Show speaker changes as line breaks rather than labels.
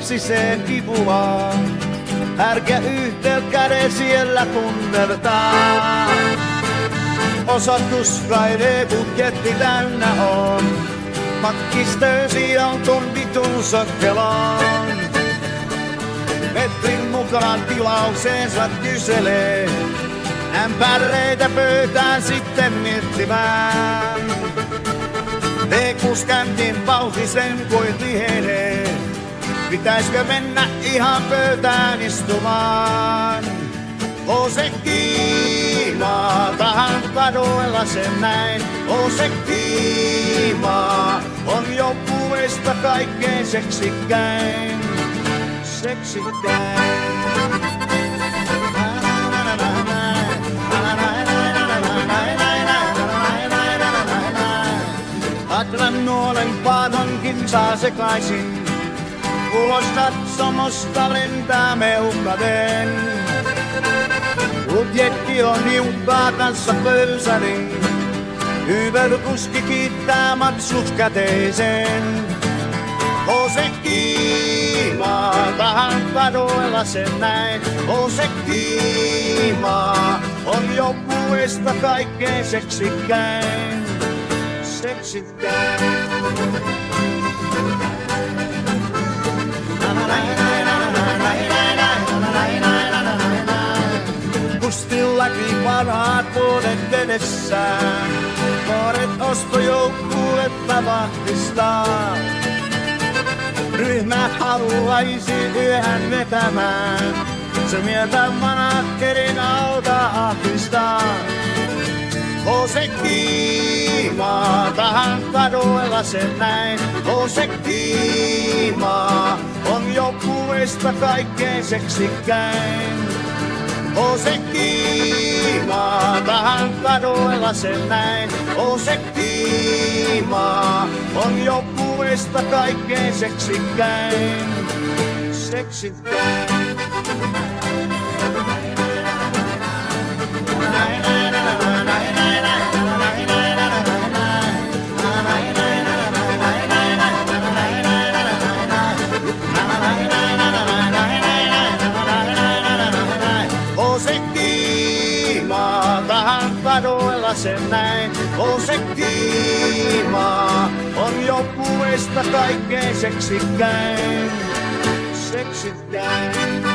klassiseen kipuvaan. Härkä yhteen käden siellä tunnertaa. Osoitus Friday buketti täynnä on. Pakkistöysi on ton vitun sokkelaan. Metrin mukaan tilaukseensa kyselee. Ämpäreitä pöytään sitten miettimään. Teekuskämtin vauhtisen kuin lihenee. Pitäisikö mennä ihan pöytään istumaan? O se kiimaa, tahan kaduilla sen näin. O se kiimaa, on joukkueesta kaikkein seksikkäin. Seksikkäin. Atlan nuolen paatonkin saa sekaisin. Ulos katsomosta lentää meuhkaten. Budjetti on niukkaa kanssa pölsäni. Uber-kuski kiittää maksut käteisen. O se kiimaa, tahan kaduilla sen näin. O se kiimaa, on joukkueesta kaikkein seksikkäin. Seksikkäin. Kustillakin parhaat vuodet edessään. Nuoret ostojoukkuetta vahvistaa. Ryhmä haluaisi yhden vetämään. Se mieltä manakkerin alta ahdistaa. O se kiimaa, tahan kaduilla sen näin. O se kiimaa, on joukkueesta kaikkein seksikkäin. O se kiimaa, tahan kaduilla sen näin. O se kiimaa, on joukkueesta kaikkein seksikkäin. Seksikkäin. O se kiimaa, tahan kaduilla sen näin. O se kiimaa, on joukkueesta kaikkein seksikkäin. Seksikkäin.